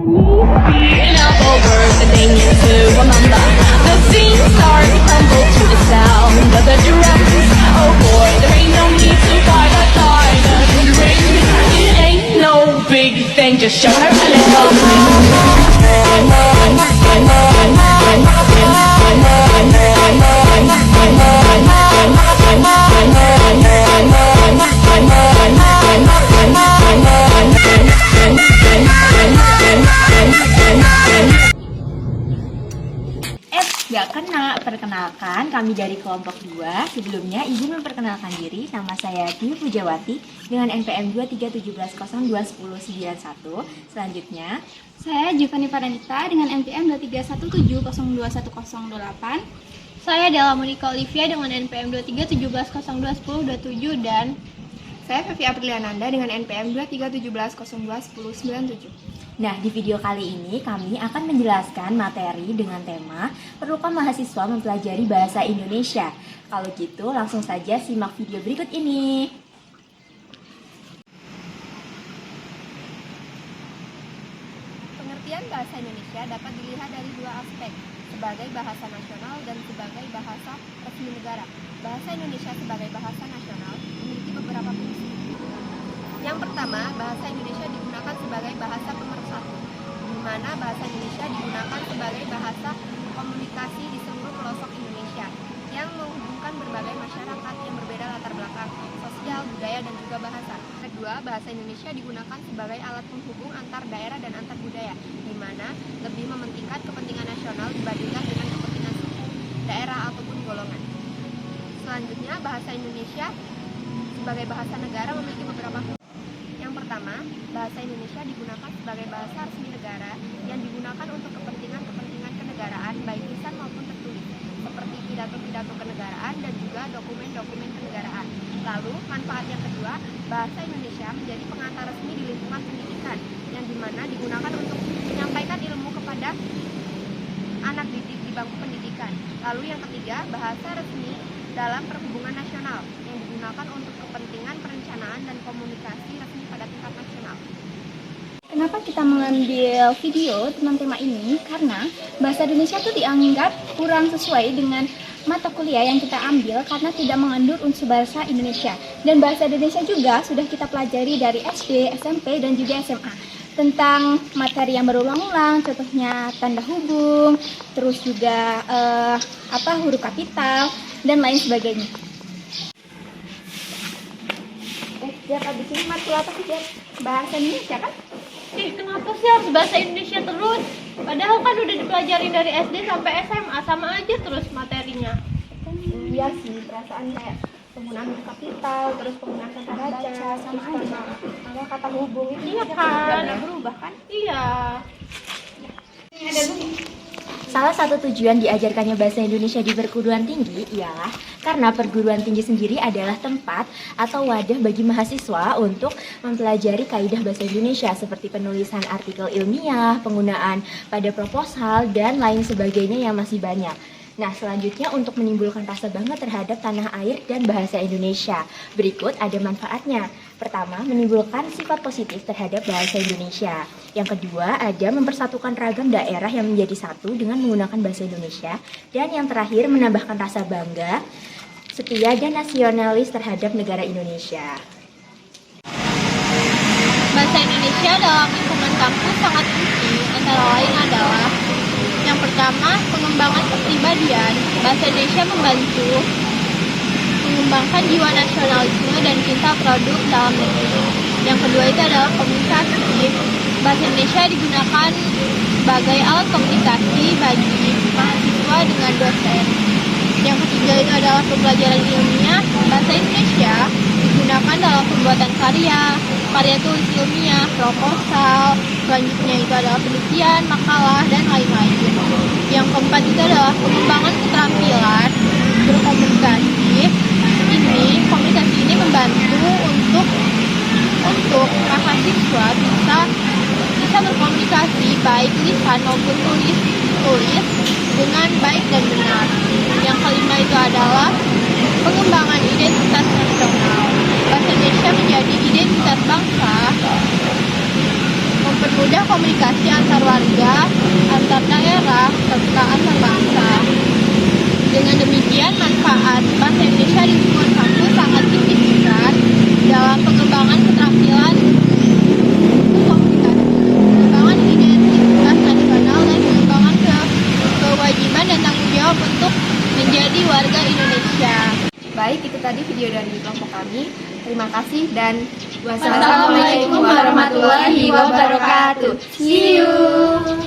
Enough over the thing to remember. The scene start to crumble to the sound of the drums. Oh boy, there ain't no need to fight the silence in the ring. It ain't no big thing, just show her a little. Gak kena, perkenalkan kami dari kelompok 2. Sebelumnya izin memperkenalkan diri, nama saya Dwi Pujawati dengan NPM 23700021091. Selanjutnya, saya Giovanni Paranita dengan NPM 231702108. Saya Della Monica Olivia dengan NPM 23711021027 dan saya Fevi Apriliananda dengan NPM 23711021097. nah di video kali ini kami akan menjelaskan materi dengan tema perlukah mahasiswa mempelajari bahasa Indonesia. Kalau gitu langsung saja simak video berikut ini. Pengertian bahasa Indonesia dapat dilihat dari dua aspek, sebagai bahasa nasional dan sebagai bahasa resmi negara. Bahasa Indonesia sebagai bahasa nasional memiliki beberapa fungsi. Yang pertama, bahasa Indonesia digunakan sebagai bahasa pemersatu, di mana bahasa Indonesia digunakan sebagai bahasa komunikasi di seluruh pelosok Indonesia yang menghubungkan berbagai masyarakat yang berbeda latar belakang, sosial, budaya, dan juga bahasa. Kedua, bahasa Indonesia digunakan sebagai alat penghubung antar daerah dan antar budaya, di mana lebih mementingkan kepentingan nasional dibandingkan dengan kepentingan suku, daerah, ataupun golongan. Selanjutnya, bahasa Indonesia sebagai bahasa negara memiliki beberapa fungsi. Yang pertama, bahasa Indonesia digunakan sebagai bahasa resmi negara yang digunakan untuk kepentingan-kepentingan kenegaraan baik lisan maupun tertulis, seperti pidato-pidato kenegaraan dan juga dokumen-dokumen kenegaraan. Lalu, manfaat yang kedua, bahasa Indonesia menjadi pengantar resmi di lingkungan pendidikan, yang dimana digunakan untuk menyampaikan ilmu kepada anak didik di bangku pendidikan. Lalu yang ketiga, bahasa resmi dalam perhubungan nasional, yang digunakan untuk kepentingan perencanaan dan komunikasi resmi pada tingkat nasional. kenapa kita mengambil video tentang tema ini? Karena bahasa Indonesia itu dianggap kurang sesuai dengan mata kuliah yang kita ambil karena tidak mengandung unsur bahasa Indonesia. Dan bahasa Indonesia juga sudah kita pelajari dari SD, SMP, dan juga SMA. Tentang materi yang berulang-ulang, contohnya tanda hubung, terus juga huruf kapital, dan lain sebagainya. Jat, abis ini matkul apa sih, Jat? Bahasa Indonesia kan? Kenapa sih harus bahasa Indonesia terus? Padahal kan udah dipelajari dari SD sampai SMA, sama aja terus materinya. Iya sih, perasaan kayak penggunaan huruf kapital, terus penggunaan kata baca, sama aja. Kalau kata hubung itu Iya nggak kan? pernah berubah kan? Iya. Ini ada lu. Salah satu tujuan diajarkannya bahasa Indonesia di perguruan tinggi ialah karena perguruan tinggi sendiri adalah tempat atau wadah bagi mahasiswa untuk mempelajari kaidah bahasa Indonesia seperti penulisan artikel ilmiah, penggunaan pada proposal, dan lain sebagainya yang masih banyak. Nah, selanjutnya untuk menimbulkan rasa bangga terhadap tanah air dan bahasa Indonesia. Berikut ada manfaatnya. Pertama, menimbulkan sifat positif terhadap bahasa Indonesia. Yang kedua, ada mempersatukan ragam daerah yang menjadi satu dengan menggunakan bahasa Indonesia. Dan yang terakhir, menambahkan rasa bangga, setia, dan nasionalis terhadap negara Indonesia. Bahasa Indonesia dalam lingkungan kampus sangat penting, antara lain adalah yang pertama, pengembangan kepribadian. Bahasa Indonesia membantu mengembangkan jiwa nasionalisme dan cinta produk dalam negeri. Yang kedua itu adalah komunikasi. Bahasa Indonesia digunakan sebagai alat komunikasi bagi mahasiswa dengan dosen. Yang ketiga itu adalah pembelajaran ilmiah. Bahasa Indonesia digunakan dalam pembuatan karya tulis ilmiah, proposal, selanjutnya itu adalah penelitian, makalah, dan lain-lain. Yang keempat itu adalah pengembangan keterampilan berkomunikasi. Komunikasi ini membantu untuk mahasiswa bisa berkomunikasi baik lisan maupun tulis dengan baik dan benar. Yang kelima itu adalah pengembangan identitas nasional. Bahasa Indonesia menjadi identitas bangsa, mempermudah mempermudah komunikasi antar warga, antar daerah, serta antar bangsa. Dengan demikian, manfaat bahasa Indonesia di lingkungan kampus sangat signifikan dalam pengembangan keterampilan komunikasi, pengembangan identitas nasional, dan pengembangan kewajiban dan tanggung jawab untuk menjadi warga Indonesia. Baik, itu tadi video dari kelompok kami. Terima kasih dan Wassalamualaikum warahmatullahi wabarakatuh. See you.